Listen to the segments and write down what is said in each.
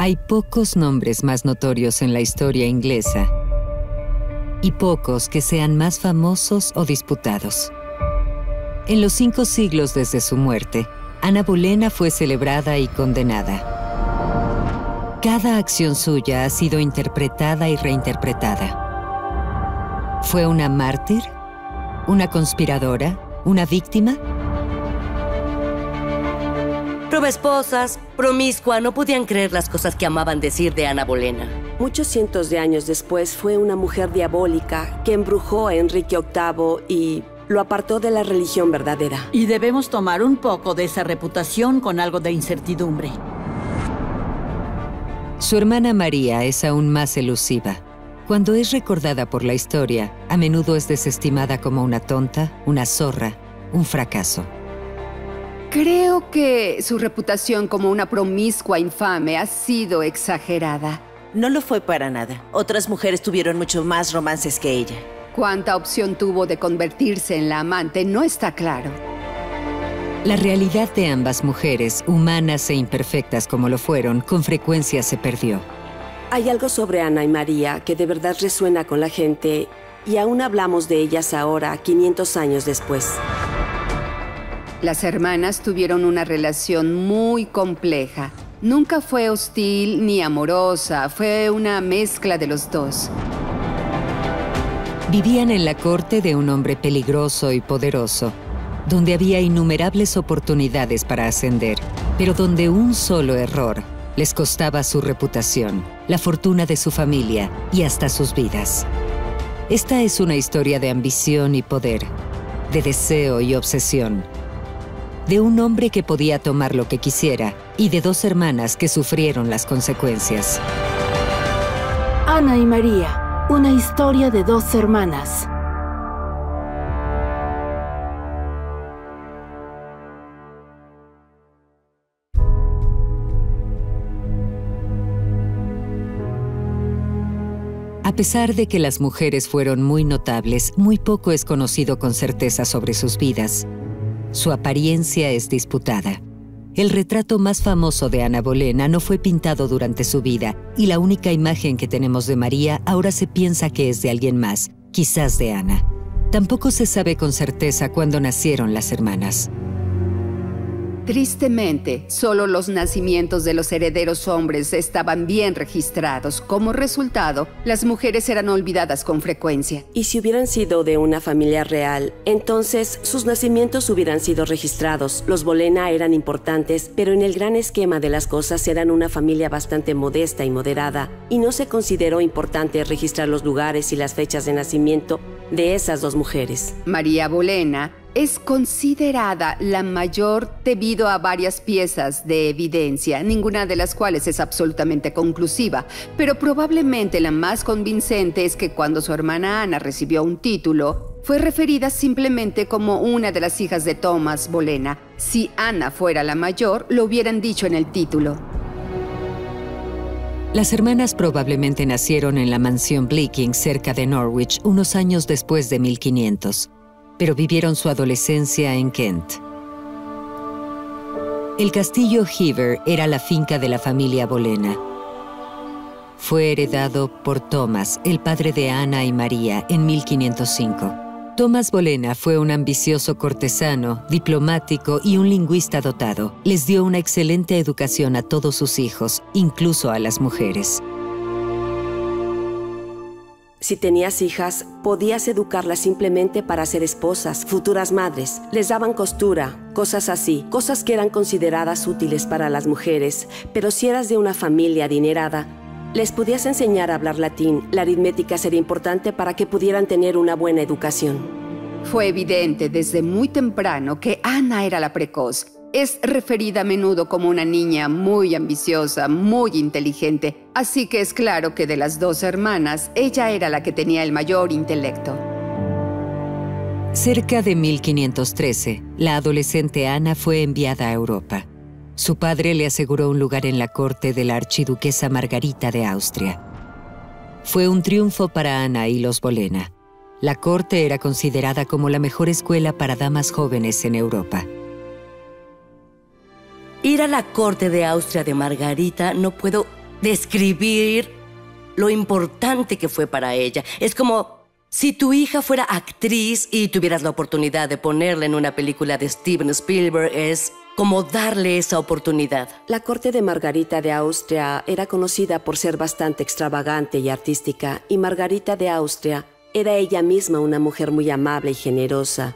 Hay pocos nombres más notorios en la historia inglesa y pocos que sean más famosos o disputados. En los 5 siglos desde su muerte, Ana Bolena fue celebrada y condenada. Cada acción suya ha sido interpretada y reinterpretada. ¿Fue una mártir? ¿Una conspiradora? ¿Una víctima? Probaesposas, promiscua, no podían creer las cosas que amaban decir de Ana Bolena. Muchos cientos de años después fue una mujer diabólica que embrujó a Enrique VIII y lo apartó de la religión verdadera. Y debemos tomar un poco de esa reputación con algo de incertidumbre. Su hermana María es aún más elusiva. Cuando es recordada por la historia, a menudo es desestimada como una tonta, una zorra, un fracaso. Creo que su reputación como una promiscua infame ha sido exagerada. No lo fue para nada. Otras mujeres tuvieron mucho más romances que ella. Cuánta opción tuvo de convertirse en la amante no está claro. La realidad de ambas mujeres, humanas e imperfectas como lo fueron, con frecuencia se perdió. Hay algo sobre Ana y María que de verdad resuena con la gente y aún hablamos de ellas ahora, 500 años después. Las hermanas tuvieron una relación muy compleja. Nunca fue hostil ni amorosa, fue una mezcla de los dos. Vivían en la corte de un hombre peligroso y poderoso, donde había innumerables oportunidades para ascender, pero donde un solo error les costaba su reputación, la fortuna de su familia y hasta sus vidas. Esta es una historia de ambición y poder, de deseo y obsesión, de un hombre que podía tomar lo que quisiera y de 2 hermanas que sufrieron las consecuencias. Ana y María, una historia de 2 hermanas. A pesar de que las mujeres fueron muy notables, muy poco es conocido con certeza sobre sus vidas. Su apariencia es disputada. El retrato más famoso de Ana Bolena no fue pintado durante su vida y la única imagen que tenemos de María ahora se piensa que es de alguien más, quizás de Ana. Tampoco se sabe con certeza cuándo nacieron las hermanas. Tristemente, solo los nacimientos de los herederos hombres estaban bien registrados. Como resultado, las mujeres eran olvidadas con frecuencia. Y si hubieran sido de una familia real, entonces sus nacimientos hubieran sido registrados. Los Bolena eran importantes, pero en el gran esquema de las cosas eran una familia bastante modesta y moderada, y no se consideró importante registrar los lugares y las fechas de nacimiento de esas 2 mujeres. María Bolena es considerada la mayor debido a varias piezas de evidencia, ninguna de las cuales es absolutamente conclusiva, pero probablemente la más convincente es que cuando su hermana Ana recibió un título, fue referida simplemente como una de las hijas de Thomas Bolena. Si Ana fuera la mayor, lo hubieran dicho en el título. Las hermanas probablemente nacieron en la mansión Bleaking, cerca de Norwich, unos años después de 1500. Pero vivieron su adolescencia en Kent. El castillo Hever era la finca de la familia Bolena. Fue heredado por Thomas, el padre de Ana y María, en 1505. Thomas Bolena fue un ambicioso cortesano, diplomático y un lingüista dotado. Les dio una excelente educación a todos sus hijos, incluso a las mujeres. Si tenías hijas, podías educarlas simplemente para ser esposas, futuras madres. Les daban costura, cosas así, cosas que eran consideradas útiles para las mujeres. Pero si eras de una familia adinerada, les podías enseñar a hablar latín. La aritmética sería importante para que pudieran tener una buena educación. Fue evidente desde muy temprano que Ana era la precoz. Es referida a menudo como una niña muy ambiciosa, muy inteligente, así que es claro que de las 2 hermanas, ella era la que tenía el mayor intelecto. Cerca de 1513, la adolescente Ana fue enviada a Europa. Su padre le aseguró un lugar en la corte de la archiduquesa Margarita de Austria. Fue un triunfo para Ana y los Bolena. La corte era considerada como la mejor escuela para damas jóvenes en Europa. Ir a la corte de Austria de Margarita, no puedo describir lo importante que fue para ella. Es como si tu hija fuera actriz y tuvieras la oportunidad de ponerla en una película de Steven Spielberg. Es como darle esa oportunidad. La corte de Margarita de Austria era conocida por ser bastante extravagante y artística, y Margarita de Austria era ella misma una mujer muy amable y generosa.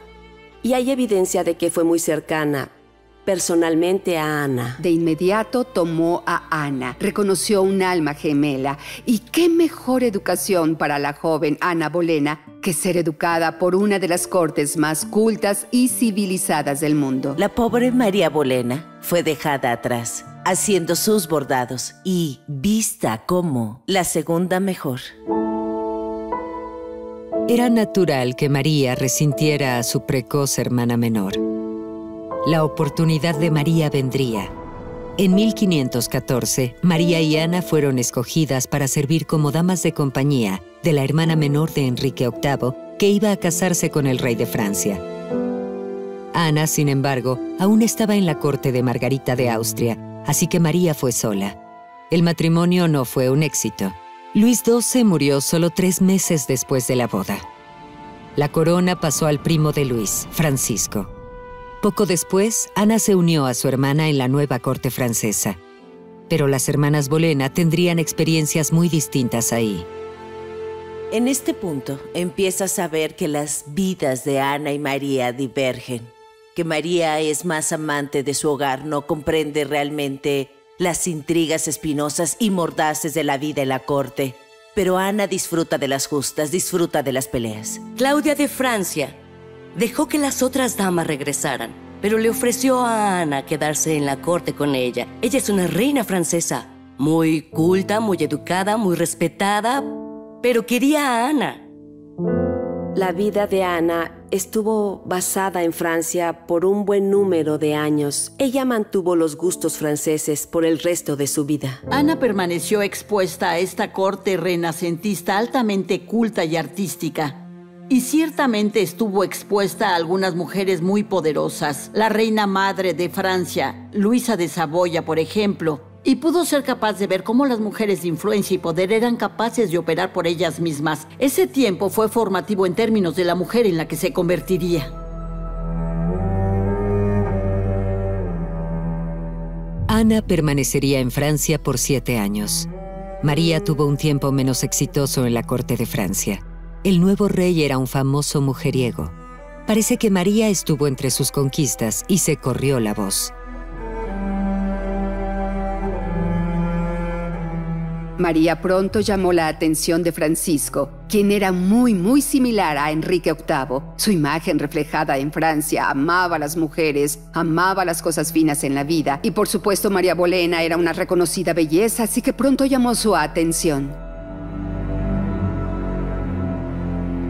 Y hay evidencia de que fue muy cercana personalmente a Ana. De inmediato tomó a Ana, reconoció un alma gemela. Y qué mejor educación para la joven Ana Bolena que ser educada por una de las cortes más cultas y civilizadas del mundo. La pobre María Bolena fue dejada atrás, haciendo sus bordados y vista como la segunda mejor. Era natural que María resintiera a su precoz hermana menor. La oportunidad de María vendría. En 1514, María y Ana fueron escogidas para servir como damas de compañía de la hermana menor de Enrique VIII, que iba a casarse con el rey de Francia. Ana, sin embargo, aún estaba en la corte de Margarita de Austria, así que María fue sola. El matrimonio no fue un éxito. Luis XII murió solo 3 meses después de la boda. La corona pasó al primo de Luis, Francisco. Poco después, Ana se unió a su hermana en la nueva corte francesa. Pero las hermanas Bolena tendrían experiencias muy distintas ahí. En este punto, empiezas a ver que las vidas de Ana y María divergen. Que María es más amante de su hogar, no comprende realmente las intrigas espinosas y mordaces de la vida en la corte. Pero Ana disfruta de las justas, disfruta de las peleas. Claudia de Francia dejó que las otras damas regresaran, pero le ofreció a Ana quedarse en la corte con ella. Ella es una reina francesa, muy culta, muy educada, muy respetada, pero quería a Ana. La vida de Ana estuvo basada en Francia por un buen número de años. Ella mantuvo los gustos franceses por el resto de su vida. Ana permaneció expuesta a esta corte renacentista altamente culta y artística. Y ciertamente estuvo expuesta a algunas mujeres muy poderosas. La reina madre de Francia, Luisa de Saboya, por ejemplo, y pudo ser capaz de ver cómo las mujeres de influencia y poder eran capaces de operar por ellas mismas. Ese tiempo fue formativo en términos de la mujer en la que se convertiría. Ana permanecería en Francia por 7 años. María tuvo un tiempo menos exitoso en la corte de Francia. El nuevo rey era un famoso mujeriego. Parece que María estuvo entre sus conquistas y se corrió la voz. María pronto llamó la atención de Francisco, quien era muy similar a Enrique VIII. Su imagen reflejada en Francia amaba a las mujeres, amaba las cosas finas en la vida. Y por supuesto María Bolena era una reconocida belleza, así que pronto llamó su atención.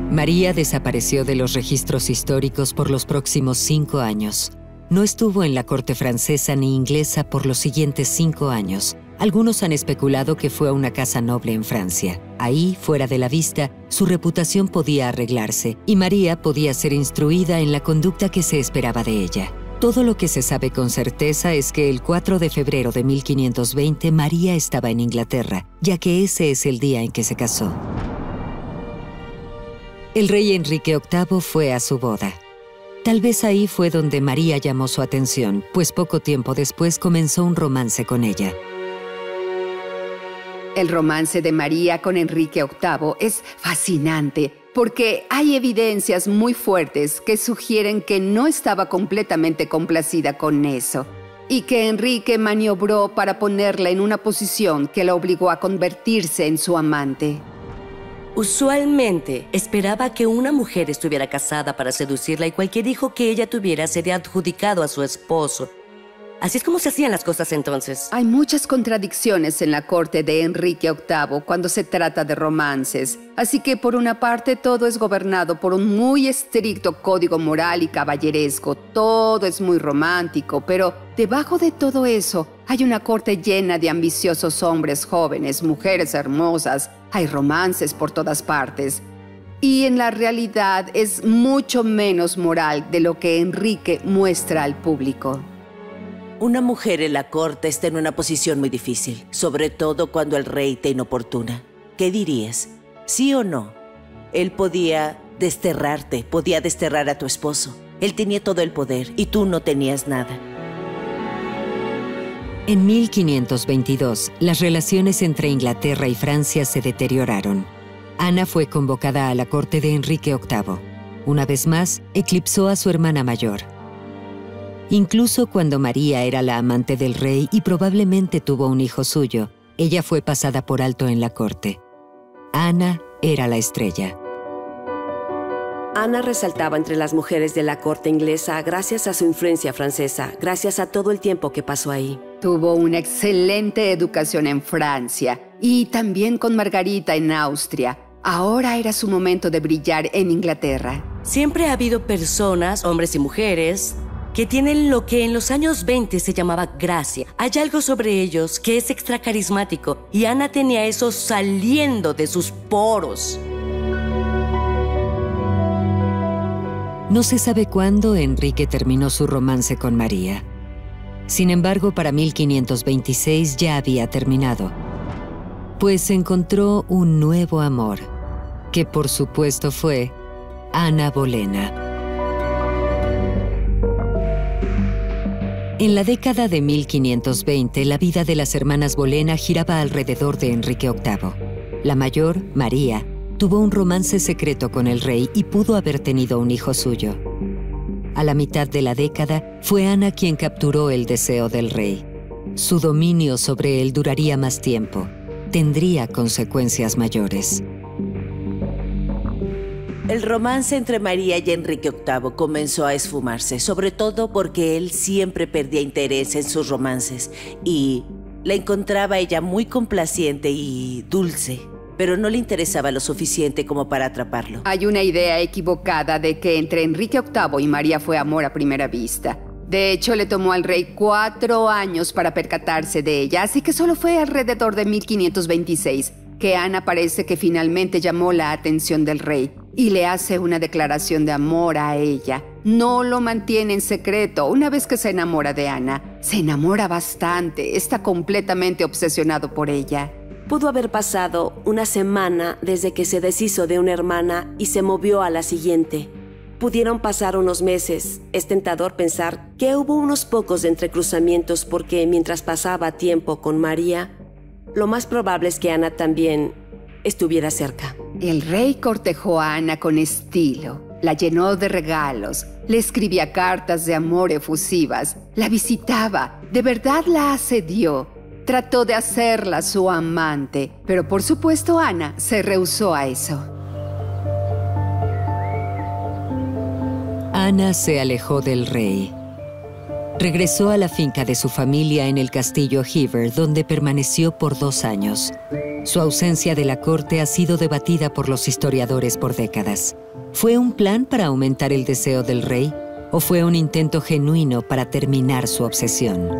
María desapareció de los registros históricos por los próximos 5 años. No estuvo en la corte francesa ni inglesa por los siguientes 5 años. Algunos han especulado que fue a una casa noble en Francia. Ahí, fuera de la vista, su reputación podía arreglarse y María podía ser instruida en la conducta que se esperaba de ella. Todo lo que se sabe con certeza es que el 4 de febrero de 1520 María estaba en Inglaterra, ya que ese es el día en que se casó. El rey Enrique VIII fue a su boda. Tal vez ahí fue donde María llamó su atención, pues poco tiempo después comenzó un romance con ella. El romance de María con Enrique VIII es fascinante porque hay evidencias muy fuertes que sugieren que no estaba completamente complacida con eso y que Enrique maniobró para ponerla en una posición que la obligó a convertirse en su amante. Usualmente esperaba que una mujer estuviera casada para seducirla y cualquier hijo que ella tuviera sería adjudicado a su esposo. Así es como se hacían las cosas entonces. Hay muchas contradicciones en la corte de Enrique VIII cuando se trata de romances. Así que por una parte todo es gobernado por un muy estricto código moral y caballeresco. Todo es muy romántico, pero debajo de todo eso hay una corte llena de ambiciosos hombres jóvenes, mujeres hermosas. Hay romances por todas partes. Y en la realidad es mucho menos moral de lo que Enrique muestra al público. Una mujer en la corte está en una posición muy difícil, sobre todo cuando el rey te inoportuna. ¿Qué dirías? ¿Sí o no? Él podía desterrarte, podía desterrar a tu esposo. Él tenía todo el poder y tú no tenías nada. En 1522, las relaciones entre Inglaterra y Francia se deterioraron. Ana fue convocada a la corte de Enrique VIII. Una vez más, eclipsó a su hermana mayor. Incluso cuando María era la amante del rey y probablemente tuvo un hijo suyo, ella fue pasada por alto en la corte. Ana era la estrella. Ana resaltaba entre las mujeres de la corte inglesa gracias a su influencia francesa, gracias a todo el tiempo que pasó ahí. Tuvo una excelente educación en Francia y también con Margarita en Austria. Ahora era su momento de brillar en Inglaterra. Siempre ha habido personas, hombres y mujeres, que tienen lo que en los años 20 se llamaba gracia. Hay algo sobre ellos que es extra carismático y Ana tenía eso saliendo de sus poros. No se sabe cuándo Enrique terminó su romance con María. Sin embargo, para 1526 ya había terminado, pues encontró un nuevo amor, que por supuesto fue Ana Bolena. En la década de 1520, la vida de las hermanas Bolena giraba alrededor de Enrique VIII. La mayor, María, tuvo un romance secreto con el rey y pudo haber tenido un hijo suyo. A la mitad de la década, fue Ana quien capturó el deseo del rey. Su dominio sobre él duraría más tiempo. Tendría consecuencias mayores. El romance entre María y Enrique VIII comenzó a esfumarse, sobre todo porque él siempre perdía interés en sus romances y la encontraba ella muy complaciente y dulce, pero no le interesaba lo suficiente como para atraparlo. Hay una idea equivocada de que entre Enrique VIII y María fue amor a primera vista. De hecho, le tomó al rey 4 años para percatarse de ella, así que solo fue alrededor de 1526 que Ana parece que finalmente llamó la atención del rey y le hace una declaración de amor a ella. No lo mantiene en secreto. Una vez que se enamora de Ana, se enamora bastante, está completamente obsesionado por ella. Pudo haber pasado una semana desde que se deshizo de una hermana y se movió a la siguiente. Pudieron pasar unos meses. Es tentador pensar que hubo unos pocos de entrecruzamientos porque mientras pasaba tiempo con María, lo más probable es que Ana también estuviera cerca. El rey cortejó a Ana con estilo, la llenó de regalos, le escribía cartas de amor efusivas, la visitaba, de verdad la asedió. Trató de hacerla su amante, pero por supuesto Ana se rehusó a eso. Ana se alejó del rey. Regresó a la finca de su familia en el castillo Hever, donde permaneció por 2 años. Su ausencia de la corte ha sido debatida por los historiadores por décadas. ¿Fue un plan para aumentar el deseo del rey o fue un intento genuino para terminar su obsesión?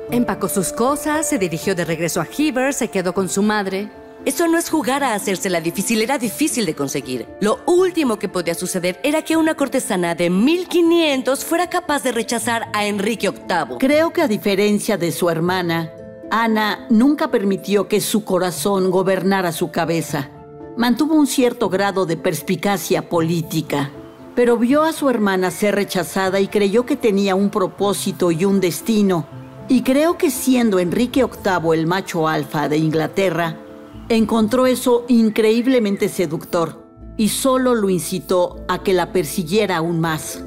Empacó sus cosas, se dirigió de regreso a Hever, se quedó con su madre. Eso no es jugar a hacérsela difícil, era difícil de conseguir. Lo último que podía suceder era que una cortesana de 1500 fuera capaz de rechazar a Enrique VIII. Creo que a diferencia de su hermana, Ana nunca permitió que su corazón gobernara su cabeza. Mantuvo un cierto grado de perspicacia política, pero vio a su hermana ser rechazada y creyó que tenía un propósito y un destino. Y creo que siendo Enrique VIII el macho alfa de Inglaterra, encontró eso increíblemente seductor y solo lo incitó a que la persiguiera aún más.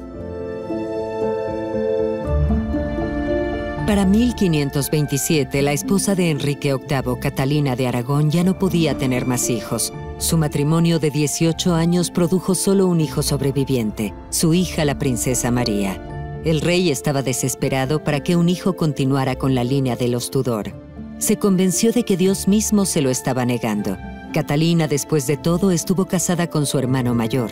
Para 1527, la esposa de Enrique VIII, Catalina de Aragón, ya no podía tener más hijos. Su matrimonio de 18 años produjo solo un hijo sobreviviente, su hija, la princesa María. El rey estaba desesperado para que un hijo continuara con la línea de los Tudor. Se convenció de que Dios mismo se lo estaba negando. Catalina, después de todo, estuvo casada con su hermano mayor.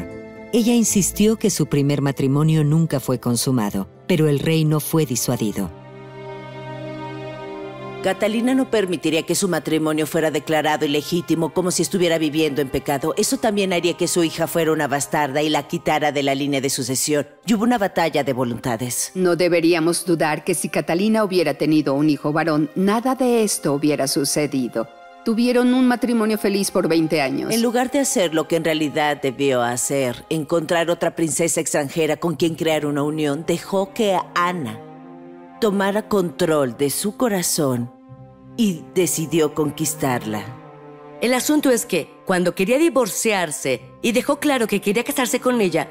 Ella insistió que su primer matrimonio nunca fue consumado, pero el rey no fue disuadido. Catalina no permitiría que su matrimonio fuera declarado ilegítimo como si estuviera viviendo en pecado. Eso también haría que su hija fuera una bastarda y la quitara de la línea de sucesión. Y hubo una batalla de voluntades. No deberíamos dudar que si Catalina hubiera tenido un hijo varón, nada de esto hubiera sucedido. Tuvieron un matrimonio feliz por 20 años. En lugar de hacer lo que en realidad debió hacer, encontrar otra princesa extranjera con quien crear una unión, dejó que Ana tomara control de su corazón y decidió conquistarla. El asunto es que, cuando quería divorciarse y dejó claro que quería casarse con ella,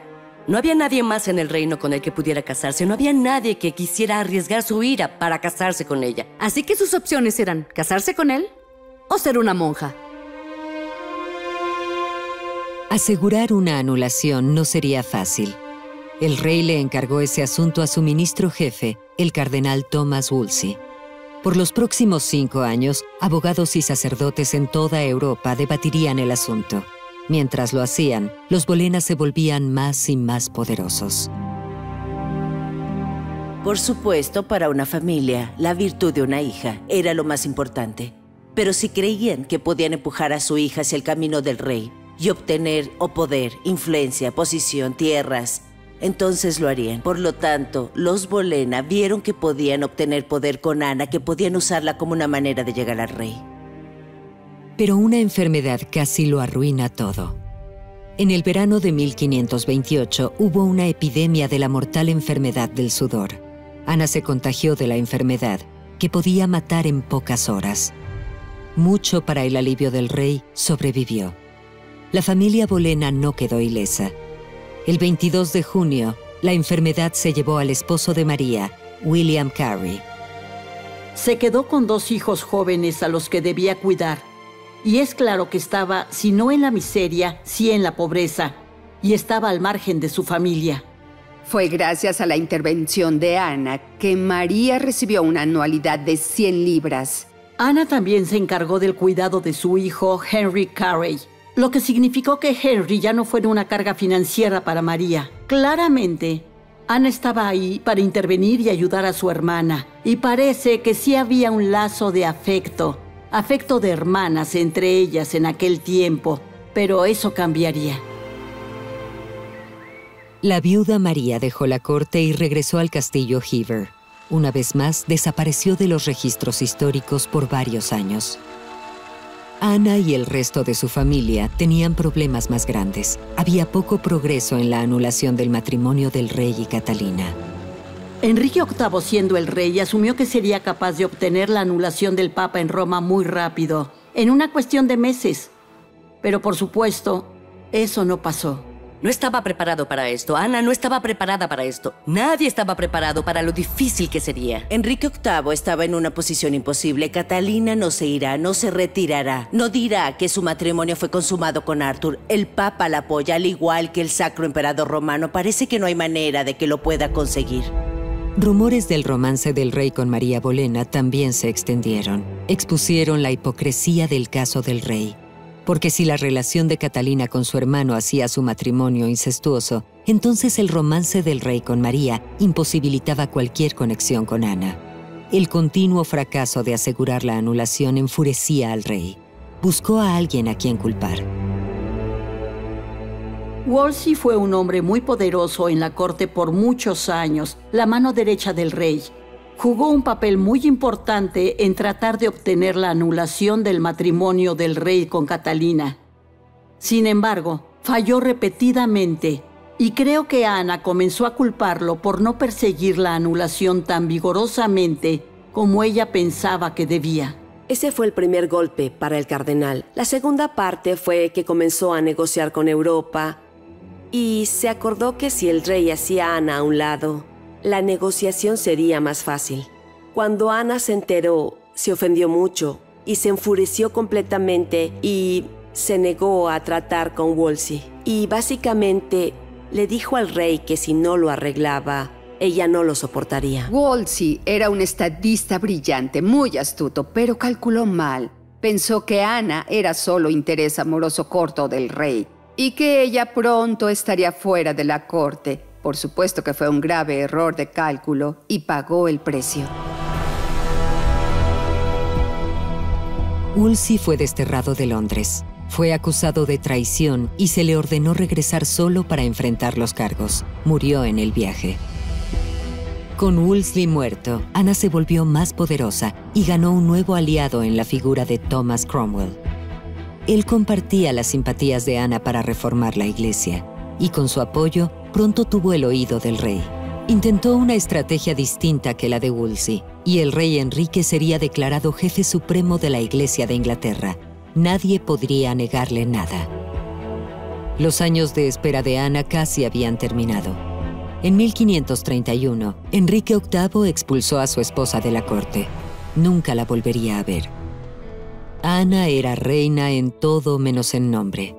no había nadie más en el reino con el que pudiera casarse. No había nadie que quisiera arriesgar su ira para casarse con ella. Así que sus opciones eran casarse con él o ser una monja. Asegurar una anulación no sería fácil. El rey le encargó ese asunto a su ministro jefe, el cardenal Thomas Wolsey. Por los próximos 5 años, abogados y sacerdotes en toda Europa debatirían el asunto. Mientras lo hacían, los Bolena se volvían más y más poderosos. Por supuesto, para una familia, la virtud de una hija era lo más importante. Pero si creían que podían empujar a su hija hacia el camino del rey y obtener poder, influencia, posición, tierras, entonces lo harían. Por lo tanto, los Bolena vieron que podían obtener poder con Ana, que podían usarla como una manera de llegar al rey. Pero una enfermedad casi lo arruina todo. En el verano de 1528 hubo una epidemia de la mortal enfermedad del sudor. Ana se contagió de la enfermedad, que podía matar en pocas horas. Mucho para el alivio del rey, sobrevivió. La familia Bolena no quedó ilesa. El 22 de junio, la enfermedad se llevó al esposo de María, William Carey. Se quedó con 2 hijos jóvenes a los que debía cuidar. Y es claro que estaba, si no en la miseria, sí en la pobreza. Y estaba al margen de su familia. Fue gracias a la intervención de Ana que María recibió una anualidad de 100 libras. Ana también se encargó del cuidado de su hijo, Henry Carey, lo que significó que Henry ya no fuera una carga financiera para María. Claramente, Ana estaba ahí para intervenir y ayudar a su hermana, y parece que sí había un lazo de afecto de hermanas entre ellas en aquel tiempo, pero eso cambiaría. La viuda María dejó la corte y regresó al castillo Hever. Una vez más, desapareció de los registros históricos por varios años. Ana y el resto de su familia tenían problemas más grandes. Había poco progreso en la anulación del matrimonio del rey y Catalina. Enrique VIII, siendo el rey, asumió que sería capaz de obtener la anulación del Papa en Roma muy rápido, en una cuestión de meses. Pero por supuesto, eso no pasó. No estaba preparado para esto. Ana no estaba preparada para esto. Nadie estaba preparado para lo difícil que sería. Enrique VIII estaba en una posición imposible. Catalina no se irá, no se retirará. No dirá que su matrimonio fue consumado con Arthur. El Papa la apoya, al igual que el Sacro Emperador Romano. Parece que no hay manera de que lo pueda conseguir. Rumores del romance del rey con María Bolena también se extendieron. Expusieron la hipocresía del caso del rey. Porque si la relación de Catalina con su hermano hacía su matrimonio incestuoso, entonces el romance del rey con María imposibilitaba cualquier conexión con Ana. El continuo fracaso de asegurar la anulación enfurecía al rey. Buscó a alguien a quien culpar. Wolsey fue un hombre muy poderoso en la corte por muchos años, la mano derecha del rey. Jugó un papel muy importante en tratar de obtener la anulación del matrimonio del rey con Catalina. Sin embargo, falló repetidamente y creo que Ana comenzó a culparlo por no perseguir la anulación tan vigorosamente como ella pensaba que debía. Ese fue el primer golpe para el cardenal. La segunda parte fue que comenzó a negociar con Europa y se acordó que si el rey hacía a Ana a un lado, la negociación sería más fácil. Cuando Ana se enteró, se ofendió mucho y se enfureció completamente y se negó a tratar con Wolsey. Y básicamente le dijo al rey que si no lo arreglaba, ella no lo soportaría. Wolsey era un estadista brillante, muy astuto, pero calculó mal. Pensó que Ana era solo interés amoroso corto del rey y que ella pronto estaría fuera de la corte. Por supuesto que fue un grave error de cálculo y pagó el precio. Wolsey fue desterrado de Londres. Fue acusado de traición y se le ordenó regresar solo para enfrentar los cargos. Murió en el viaje. Con Wolsey muerto, Ana se volvió más poderosa y ganó un nuevo aliado en la figura de Thomas Cromwell. Él compartía las simpatías de Ana para reformar la iglesia, y con su apoyo pronto tuvo el oído del rey. Intentó una estrategia distinta que la de Wolsey, y el rey Enrique sería declarado jefe supremo de la Iglesia de Inglaterra. Nadie podría negarle nada. Los años de espera de Ana casi habían terminado. En 1531, Enrique VIII expulsó a su esposa de la corte. Nunca la volvería a ver. Ana era reina en todo menos en nombre.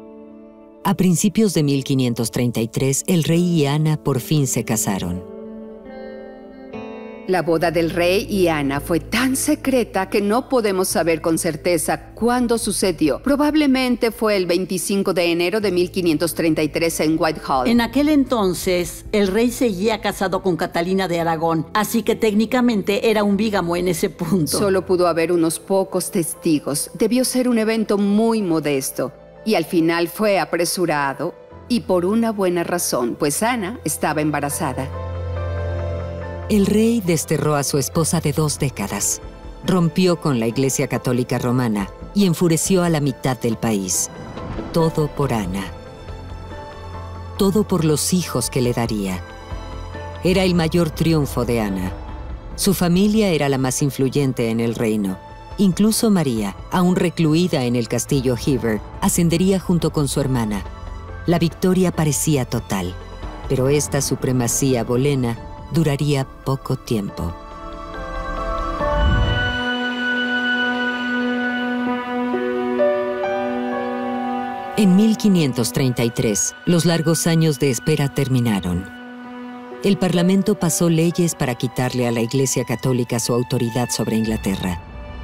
A principios de 1533, el rey y Ana por fin se casaron. La boda del rey y Ana fue tan secreta que no podemos saber con certeza cuándo sucedió. Probablemente fue el 25 de enero de 1533 en Whitehall. En aquel entonces, el rey seguía casado con Catalina de Aragón, así que técnicamente era un bígamo en ese punto. Solo pudo haber unos pocos testigos. Debió ser un evento muy modesto. Y al final fue apresurado, y por una buena razón, pues Ana estaba embarazada. El rey desterró a su esposa de 2 décadas, rompió con la Iglesia Católica Romana y enfureció a la mitad del país. Todo por Ana. Todo por los hijos que le daría. Era el mayor triunfo de Ana. Su familia era la más influyente en el reino. Incluso María, aún recluida en el castillo Hever, ascendería junto con su hermana. La victoria parecía total, pero esta supremacía bolena duraría poco tiempo. En 1533, los largos años de espera terminaron. El Parlamento pasó leyes para quitarle a la Iglesia Católica su autoridad sobre Inglaterra.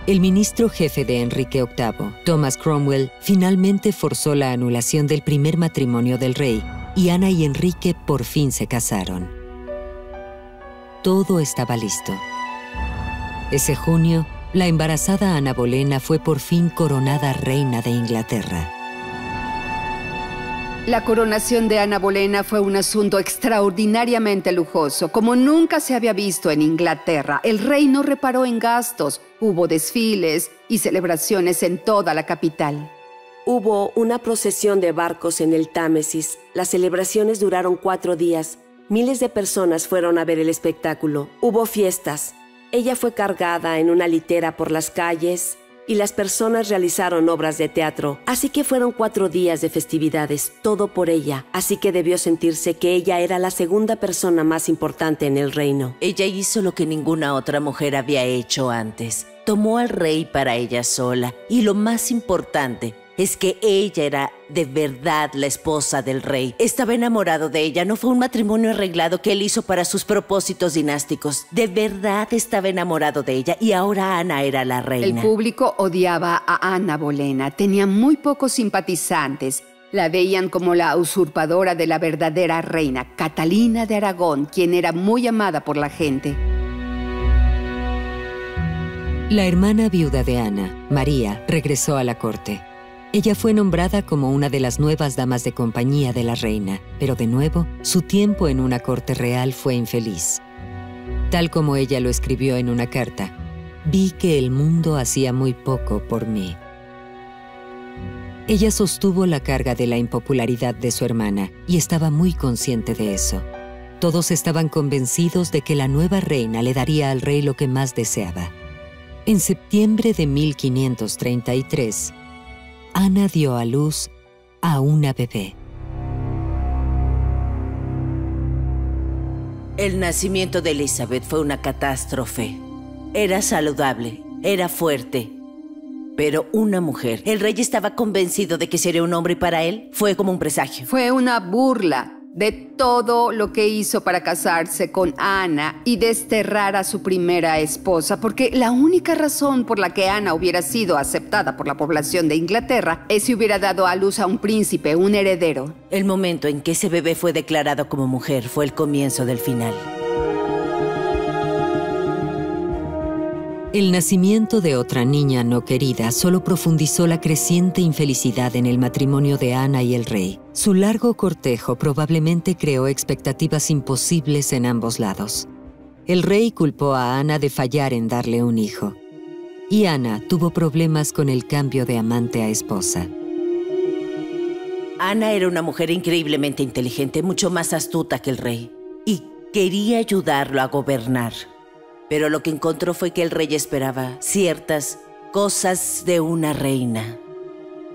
El ministro jefe de Enrique VIII, Thomas Cromwell, finalmente forzó la anulación del primer matrimonio del rey, y Ana y Enrique por fin se casaron. Todo estaba listo. Ese junio, la embarazada Ana Bolena fue por fin coronada reina de Inglaterra. La coronación de Ana Bolena fue un asunto extraordinariamente lujoso, como nunca se había visto en Inglaterra. El rey no reparó en gastos, hubo desfiles y celebraciones en toda la capital. Hubo una procesión de barcos en el Támesis. Las celebraciones duraron 4 días. Miles de personas fueron a ver el espectáculo. Hubo fiestas. Ella fue cargada en una litera por las calles y las personas realizaron obras de teatro. Así que fueron 4 días de festividades, todo por ella. Así que debió sentirse que ella era la segunda persona más importante en el reino. Ella hizo lo que ninguna otra mujer había hecho antes. Tomó al rey para ella sola. Y lo más importante es que ella era de verdad la esposa del rey. Estaba enamorado de ella. No fue un matrimonio arreglado que él hizo para sus propósitos dinásticos. De verdad estaba enamorado de ella y ahora Ana era la reina. El público odiaba a Ana Bolena. Tenía muy pocos simpatizantes. La veían como la usurpadora de la verdadera reina, Catalina de Aragón, quien era muy amada por la gente. La hermana viuda de Ana, María, regresó a la corte. Ella fue nombrada como una de las nuevas damas de compañía de la reina, pero de nuevo, su tiempo en una corte real fue infeliz. Tal como ella lo escribió en una carta, vi que el mundo hacía muy poco por mí. Ella sostuvo la carga de la impopularidad de su hermana y estaba muy consciente de eso. Todos estaban convencidos de que la nueva reina le daría al rey lo que más deseaba. En septiembre de 1533, Ana dio a luz a una bebé. El nacimiento de Elizabeth fue una catástrofe. Era saludable, era fuerte, pero una mujer. El rey estaba convencido de que sería un hombre y para él fue como un presagio. Fue una burla de todo lo que hizo para casarse con Ana y desterrar a su primera esposa, porque la única razón por la que Ana hubiera sido aceptada por la población de Inglaterra es si hubiera dado a luz a un príncipe, un heredero. El momento en que ese bebé fue declarado como mujer fue el comienzo del final. El nacimiento de otra niña no querida solo profundizó la creciente infelicidad en el matrimonio de Ana y el rey. Su largo cortejo probablemente creó expectativas imposibles en ambos lados. El rey culpó a Ana de fallar en darle un hijo, y Ana tuvo problemas con el cambio de amante a esposa. Ana era una mujer increíblemente inteligente, mucho más astuta que el rey, y quería ayudarlo a gobernar. Pero lo que encontró fue que el rey esperaba ciertas cosas de una reina.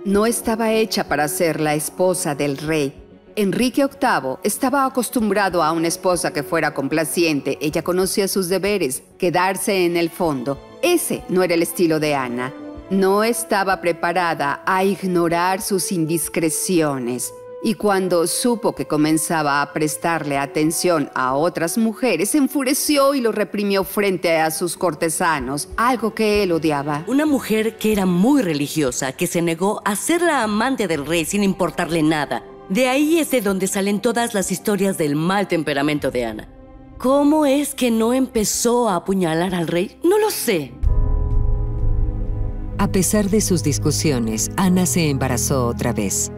No estaba hecha para ser la esposa del rey. Enrique VIII estaba acostumbrado a una esposa que fuera complaciente. Ella conocía sus deberes, quedarse en el fondo. Ese no era el estilo de Ana. No estaba preparada a ignorar sus indiscreciones. Y cuando supo que comenzaba a prestarle atención a otras mujeres, se enfureció y lo reprimió frente a sus cortesanos, algo que él odiaba. Una mujer que era muy religiosa, que se negó a ser la amante del rey sin importarle nada. De ahí es de donde salen todas las historias del mal temperamento de Ana. ¿Cómo es que no empezó a apuñalar al rey? No lo sé. A pesar de sus discusiones, Ana se embarazó otra vez.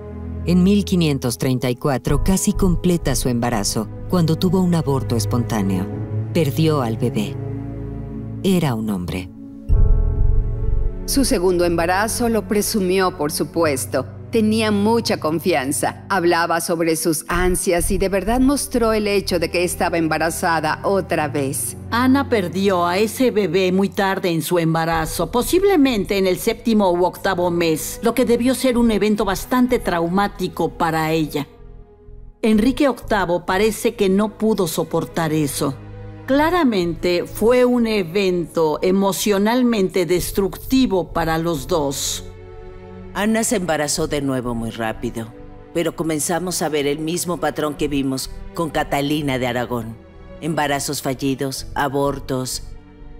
En 1534 casi completa su embarazo cuando tuvo un aborto espontáneo. Perdió al bebé. Era un hombre. Su segundo embarazo lo presumió, por supuesto. Tenía mucha confianza. Hablaba sobre sus ansias y de verdad mostró el hecho de que estaba embarazada otra vez. Ana perdió a ese bebé muy tarde en su embarazo, posiblemente en el 7º u 8º mes, lo que debió ser un evento bastante traumático para ella. Enrique VIII parece que no pudo soportar eso. Claramente fue un evento emocionalmente destructivo para los dos. Ana se embarazó de nuevo muy rápido, pero comenzamos a ver el mismo patrón que vimos con Catalina de Aragón. Embarazos fallidos, abortos,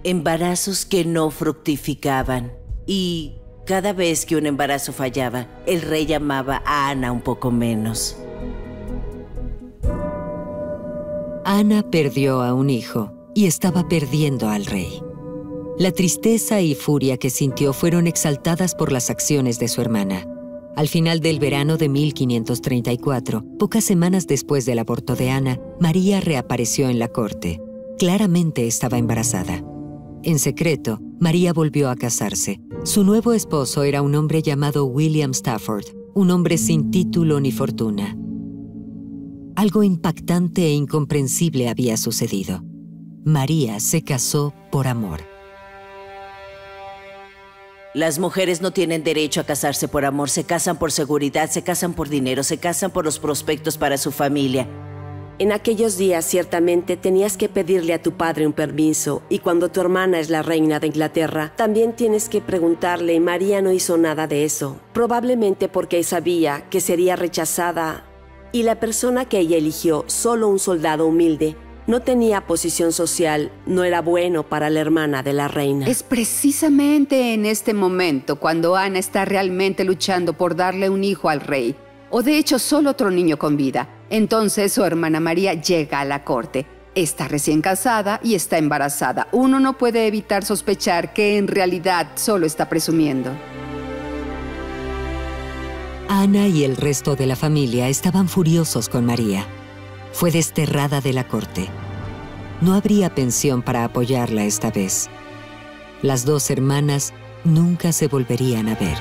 embarazos que no fructificaban. Y cada vez que un embarazo fallaba, el rey amaba a Ana un poco menos. Ana perdió a un hijo y estaba perdiendo al rey. La tristeza y furia que sintió fueron exaltadas por las acciones de su hermana. Al final del verano de 1534, pocas semanas después del aborto de Ana, María reapareció en la corte. Claramente estaba embarazada. En secreto, María volvió a casarse. Su nuevo esposo era un hombre llamado William Stafford, un hombre sin título ni fortuna. Algo impactante e incomprensible había sucedido. María se casó por amor. Las mujeres no tienen derecho a casarse por amor, se casan por seguridad, se casan por dinero, se casan por los prospectos para su familia. En aquellos días, ciertamente, tenías que pedirle a tu padre un permiso, y cuando tu hermana es la reina de Inglaterra, también tienes que preguntarle, y María no hizo nada de eso. Probablemente porque sabía que sería rechazada, y la persona que ella eligió, solo un soldado humilde, no tenía posición social, no era bueno para la hermana de la reina. Es precisamente en este momento cuando Ana está realmente luchando por darle un hijo al rey, o de hecho solo otro niño con vida. Entonces su hermana María llega a la corte. Está recién casada y está embarazada. Uno no puede evitar sospechar que en realidad solo está presumiendo. Ana y el resto de la familia estaban furiosos con María. Fue desterrada de la corte. No habría pensión para apoyarla esta vez. Las dos hermanas nunca se volverían a ver.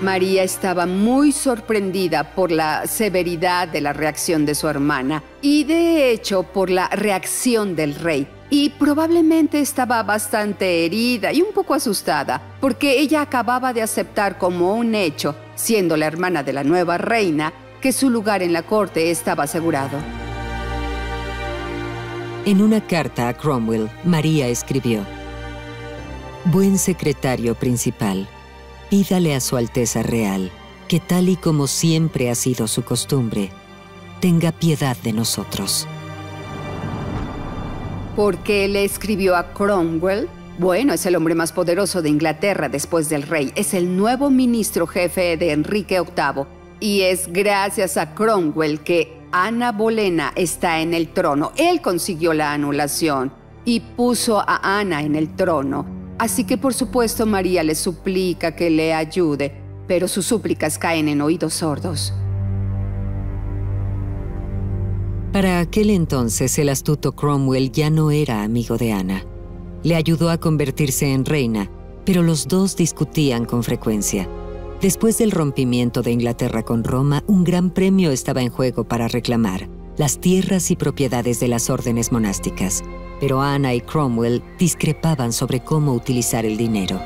María estaba muy sorprendida por la severidad de la reacción de su hermana y de hecho por la reacción del rey. Y probablemente estaba bastante herida y un poco asustada porque ella acababa de aceptar como un hecho, siendo la hermana de la nueva reina, que su lugar en la corte estaba asegurado. En una carta a Cromwell, María escribió: «Buen secretario principal, pídale a su Alteza Real que tal y como siempre ha sido su costumbre, tenga piedad de nosotros». ¿Por qué le escribió a Cromwell? Bueno, es el hombre más poderoso de Inglaterra después del rey. Es el nuevo ministro jefe de Enrique VIII. Y es gracias a Cromwell que Ana Bolena está en el trono. Él consiguió la anulación. y puso a Ana en el trono. Así que por supuesto María le suplica que le ayude, pero sus súplicas caen en oídos sordos. Para aquel entonces, el astuto Cromwell ya no era amigo de Ana. Le ayudó a convertirse en reina, pero los dos discutían con frecuencia. Después del rompimiento de Inglaterra con Roma, un gran premio estaba en juego para reclamar: las tierras y propiedades de las órdenes monásticas. Pero Ana y Cromwell discrepaban sobre cómo utilizar el dinero.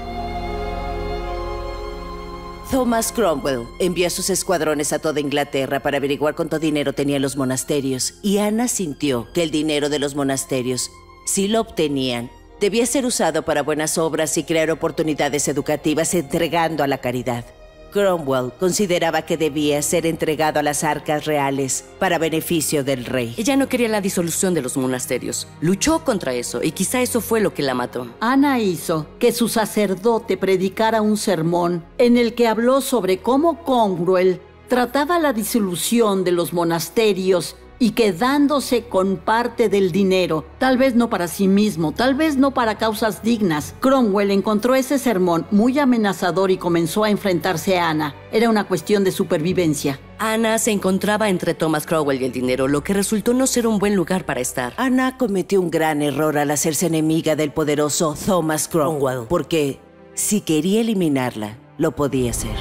Thomas Cromwell envió a sus escuadrones a toda Inglaterra para averiguar cuánto dinero tenían los monasterios, y Ana sintió que el dinero de los monasterios, si lo obtenían, debía ser usado para buenas obras y crear oportunidades educativas entregando a la caridad. Cromwell consideraba que debía ser entregado a las arcas reales para beneficio del rey. Ella no quería la disolución de los monasterios. Luchó contra eso y quizá eso fue lo que la mató. Ana hizo que su sacerdote predicara un sermón en el que habló sobre cómo Cromwell trataba la disolución de los monasterios y quedándose con parte del dinero, tal vez no para sí mismo, tal vez no para causas dignas. Cromwell encontró ese sermón muy amenazador y comenzó a enfrentarse a Ana. Era una cuestión de supervivencia. Ana se encontraba entre Thomas Cromwell y el dinero, lo que resultó no ser un buen lugar para estar. Ana cometió un gran error al hacerse enemiga del poderoso Thomas Cromwell, porque si quería eliminarla, lo podía hacer.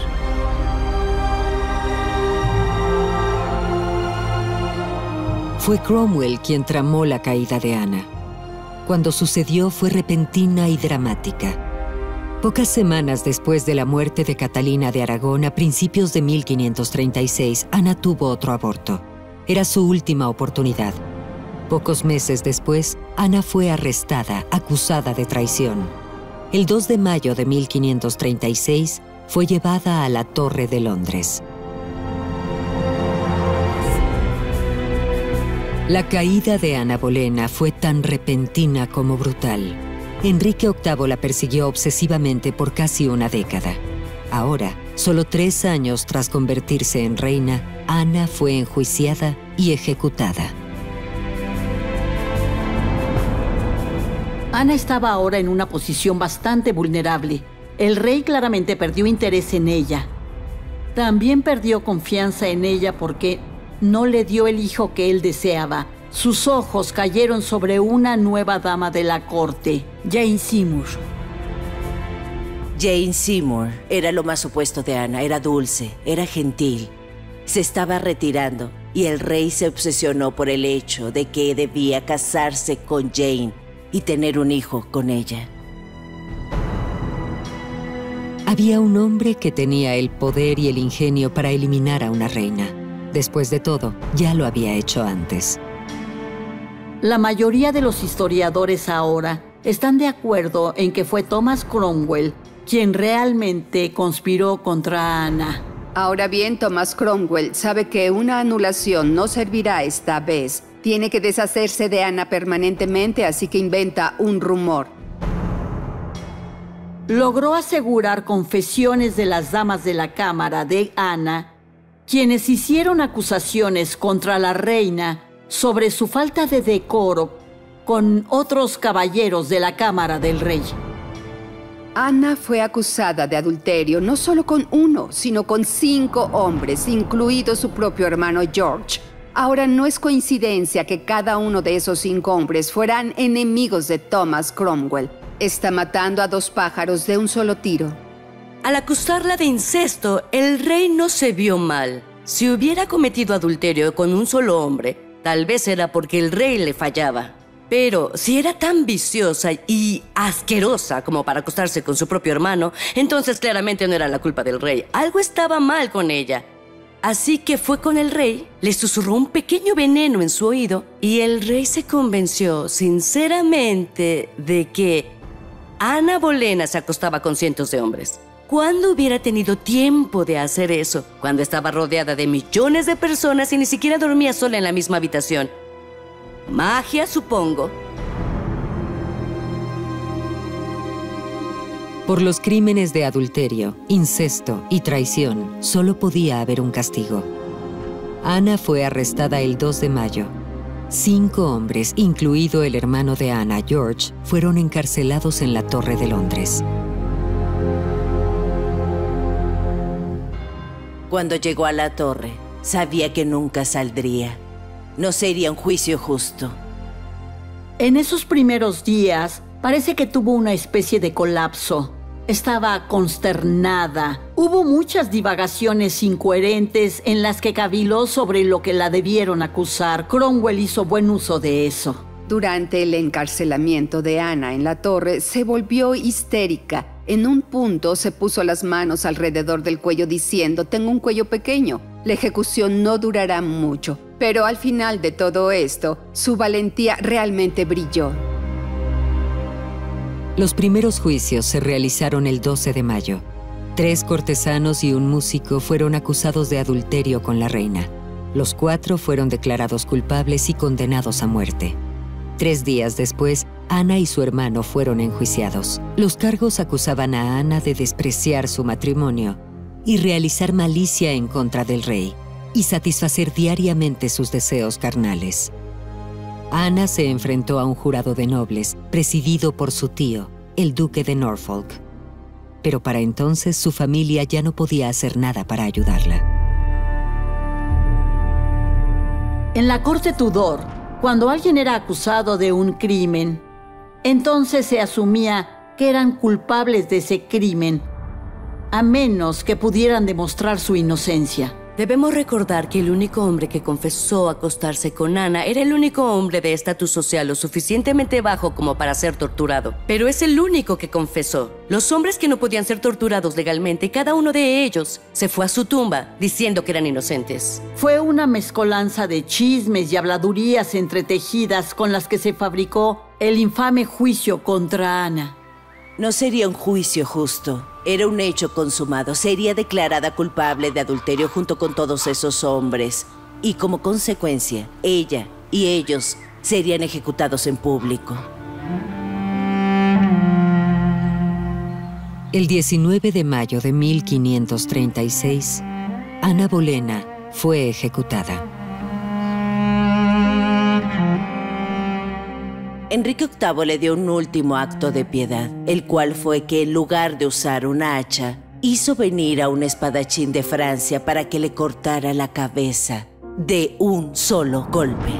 Fue Cromwell quien tramó la caída de Ana. Cuando sucedió fue repentina y dramática. Pocas semanas después de la muerte de Catalina de Aragón, a principios de 1536, Ana tuvo otro aborto. Era su última oportunidad. Pocos meses después, Ana fue arrestada, acusada de traición. El 2 de mayo de 1536, fue llevada a la Torre de Londres. La caída de Ana Bolena fue tan repentina como brutal. Enrique VIII la persiguió obsesivamente por casi una década. Ahora, solo 3 años tras convertirse en reina, Ana fue enjuiciada y ejecutada. Ana estaba ahora en una posición bastante vulnerable. El rey claramente perdió interés en ella. También perdió confianza en ella porque no le dio el hijo que él deseaba. Sus ojos cayeron sobre una nueva dama de la corte, Jane Seymour. Jane Seymour era lo más opuesto de Ana. Era dulce, era gentil. Se estaba retirando y el rey se obsesionó por el hecho de que debía casarse con Jane y tener un hijo con ella. Había un hombre que tenía el poder y el ingenio para eliminar a una reina. Después de todo, ya lo había hecho antes. La mayoría de los historiadores ahora están de acuerdo en que fue Thomas Cromwell quien realmente conspiró contra Ana. Ahora bien, Thomas Cromwell sabe que una anulación no servirá esta vez. Tiene que deshacerse de Ana permanentemente, así que inventa un rumor. Logró asegurar confesiones de las damas de la cámara de Ana, quienes hicieron acusaciones contra la reina sobre su falta de decoro con otros caballeros de la cámara del rey. Ana fue acusada de adulterio no solo con uno, sino con 5 hombres, incluido su propio hermano George. Ahora no es coincidencia que cada uno de esos 5 hombres fueran enemigos de Thomas Cromwell. Está matando a 2 pájaros de un solo tiro. Al acusarla de incesto, el rey no se vio mal. Si hubiera cometido adulterio con un solo hombre, tal vez era porque el rey le fallaba. Pero si era tan viciosa y asquerosa como para acostarse con su propio hermano, entonces claramente no era la culpa del rey. Algo estaba mal con ella. Así que fue con el rey, le susurró un pequeño veneno en su oído y el rey se convenció sinceramente de que Ana Bolena se acostaba con cientos de hombres. ¿Cuándo hubiera tenido tiempo de hacer eso? Cuando estaba rodeada de millones de personas y ni siquiera dormía sola en la misma habitación. Magia, supongo. Por los crímenes de adulterio, incesto y traición, solo podía haber un castigo. Ana fue arrestada el 2 de mayo. 5 hombres, incluido el hermano de Ana, George, fueron encarcelados en la Torre de Londres. Cuando llegó a la torre, sabía que nunca saldría. No sería un juicio justo. En esos primeros días, parece que tuvo una especie de colapso. Estaba consternada. Hubo muchas divagaciones incoherentes en las que caviló sobre lo que la debieron acusar. Cromwell hizo buen uso de eso. Durante el encarcelamiento de Ana en la torre, se volvió histérica. En un punto se puso las manos alrededor del cuello diciendo: «Tengo un cuello pequeño. La ejecución no durará mucho». Pero al final de todo esto, su valentía realmente brilló. Los primeros juicios se realizaron el 12 de mayo. 3 cortesanos y un músico fueron acusados de adulterio con la reina. Los 4 fueron declarados culpables y condenados a muerte. 3 días después, Ana y su hermano fueron enjuiciados. Los cargos acusaban a Ana de despreciar su matrimonio y realizar malicia en contra del rey y satisfacer diariamente sus deseos carnales. Ana se enfrentó a un jurado de nobles, presidido por su tío, el duque de Norfolk. Pero para entonces su familia ya no podía hacer nada para ayudarla. En la corte Tudor, cuando alguien era acusado de un crimen, entonces se asumía que eran culpables de ese crimen, a menos que pudieran demostrar su inocencia. Debemos recordar que el único hombre que confesó acostarse con Ana era el único hombre de estatus social lo suficientemente bajo como para ser torturado. Pero es el único que confesó. Los hombres que no podían ser torturados legalmente, cada uno de ellos se fue a su tumba diciendo que eran inocentes. Fue una mezcolanza de chismes y habladurías entretejidas con las que se fabricó el infame juicio contra Ana. No sería un juicio justo. Era un hecho consumado. Sería declarada culpable de adulterio junto con todos esos hombres. Y como consecuencia, ella y ellos serían ejecutados en público. El 19 de mayo de 1536, Ana Bolena fue ejecutada. Enrique VIII le dio un último acto de piedad, el cual fue que en lugar de usar una hacha, hizo venir a un espadachín de Francia para que le cortara la cabeza de un solo golpe.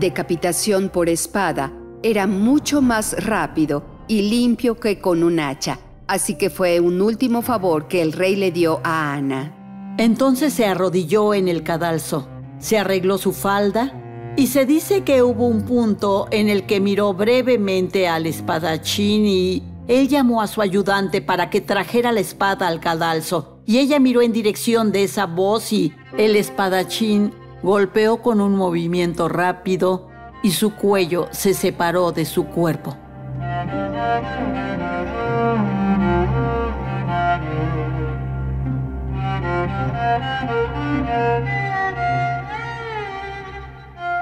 Decapitación por espada era mucho más rápido y limpio que con un hacha, así que fue un último favor que el rey le dio a Ana. Entonces se arrodilló en el cadalso, se arregló su falda, y se dice que hubo un punto en el que miró brevemente al espadachín y él llamó a su ayudante para que trajera la espada al cadalso. Y ella miró en dirección de esa voz y el espadachín golpeó con un movimiento rápido y su cuello se separó de su cuerpo.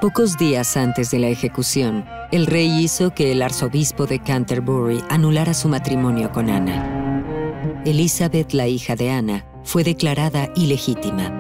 Pocos días antes de la ejecución, el rey hizo que el arzobispo de Canterbury anulara su matrimonio con Ana. Elizabeth, la hija de Ana, fue declarada ilegítima.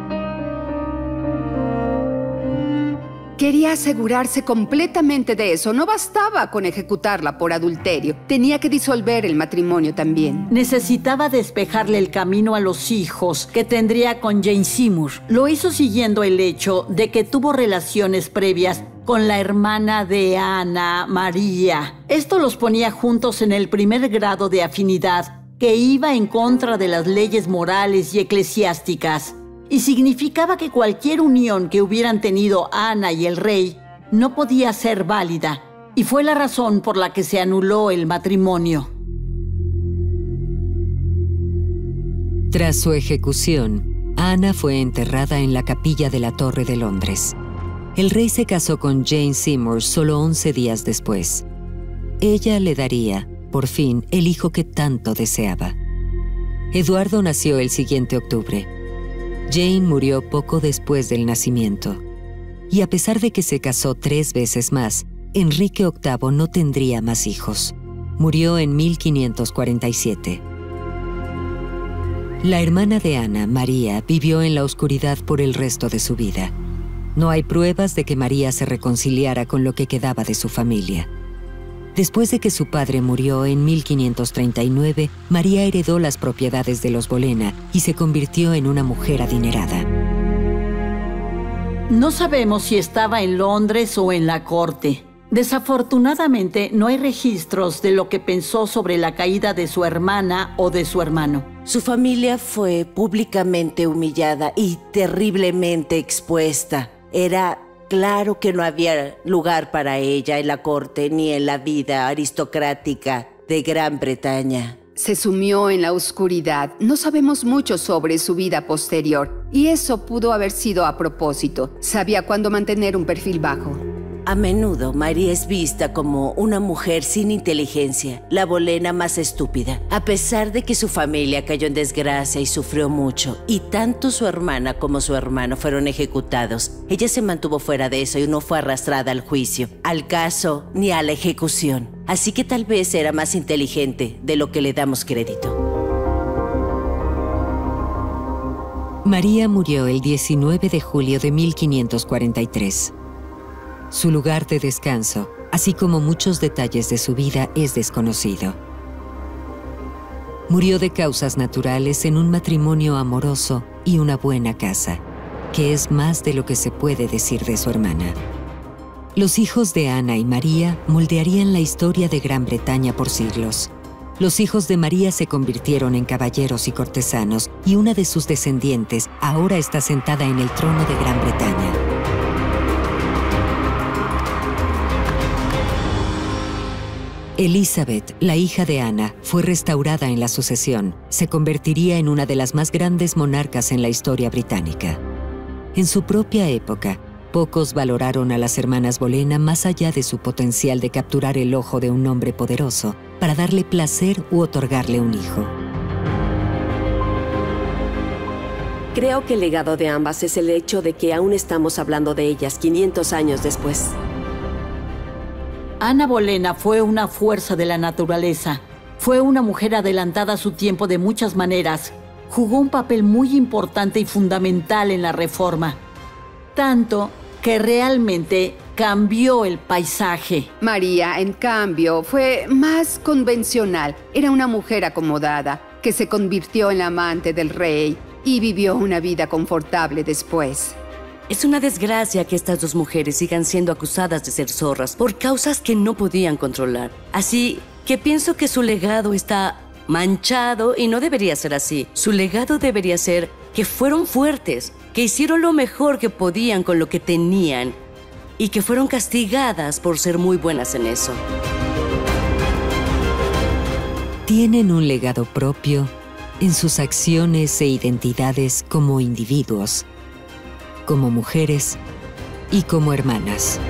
Quería asegurarse completamente de eso. No bastaba con ejecutarla por adulterio. Tenía que disolver el matrimonio también. Necesitaba despejarle el camino a los hijos que tendría con Jane Seymour. Lo hizo siguiendo el hecho de que tuvo relaciones previas con la hermana de Ana, María. Esto los ponía juntos en el primer grado de afinidad, que iba en contra de las leyes morales y eclesiásticas. Y significaba que cualquier unión que hubieran tenido Ana y el rey no podía ser válida, y fue la razón por la que se anuló el matrimonio. Tras su ejecución, Ana fue enterrada en la capilla de la Torre de Londres. El rey se casó con Jane Seymour solo 11 días después. Ella le daría, por fin, el hijo que tanto deseaba. Eduardo nació el siguiente octubre. Jane murió poco después del nacimiento. Y a pesar de que se casó 3 veces más, Enrique VIII no tendría más hijos. Murió en 1547. La hermana de Ana, María, vivió en la oscuridad por el resto de su vida. No hay pruebas de que María se reconciliara con lo que quedaba de su familia. Después de que su padre murió en 1539, María heredó las propiedades de los Bolena y se convirtió en una mujer adinerada. No sabemos si estaba en Londres o en la corte. Desafortunadamente, no hay registros de lo que pensó sobre la caída de su hermana o de su hermano. Su familia fue públicamente humillada y terriblemente expuesta. Era claro que no había lugar para ella en la corte ni en la vida aristocrática de Gran Bretaña. Se sumió en la oscuridad. No sabemos mucho sobre su vida posterior, y eso pudo haber sido a propósito. Sabía cuándo mantener un perfil bajo. A menudo, María es vista como una mujer sin inteligencia, la Bolena más estúpida. A pesar de que su familia cayó en desgracia y sufrió mucho, y tanto su hermana como su hermano fueron ejecutados, ella se mantuvo fuera de eso y no fue arrastrada al juicio, al caso ni a la ejecución. Así que tal vez era más inteligente de lo que le damos crédito. María murió el 19 de julio de 1543. Su lugar de descanso, así como muchos detalles de su vida, es desconocido. Murió de causas naturales en un matrimonio amoroso y una buena casa, que es más de lo que se puede decir de su hermana. Los hijos de Ana y María moldearían la historia de Gran Bretaña por siglos. Los hijos de María se convirtieron en caballeros y cortesanos, y una de sus descendientes ahora está sentada en el trono de Gran Bretaña. Elizabeth, la hija de Ana, fue restaurada en la sucesión. Se convertiría en una de las más grandes monarcas en la historia británica. En su propia época, pocos valoraron a las hermanas Bolena más allá de su potencial de capturar el ojo de un hombre poderoso para darle placer u otorgarle un hijo. Creo que el legado de ambas es el hecho de que aún estamos hablando de ellas 500 años después. Ana Bolena fue una fuerza de la naturaleza. Fue una mujer adelantada a su tiempo de muchas maneras. Jugó un papel muy importante y fundamental en la Reforma. Tanto que realmente cambió el paisaje. María, en cambio, fue más convencional. Era una mujer acomodada, que se convirtió en la amante del rey y vivió una vida confortable después. Es una desgracia que estas dos mujeres sigan siendo acusadas de ser zorras por causas que no podían controlar. Así que pienso que su legado está manchado y no debería ser así. Su legado debería ser que fueron fuertes, que hicieron lo mejor que podían con lo que tenían y que fueron castigadas por ser muy buenas en eso. Tienen un legado propio en sus acciones e identidades como individuos, como mujeres y como hermanas.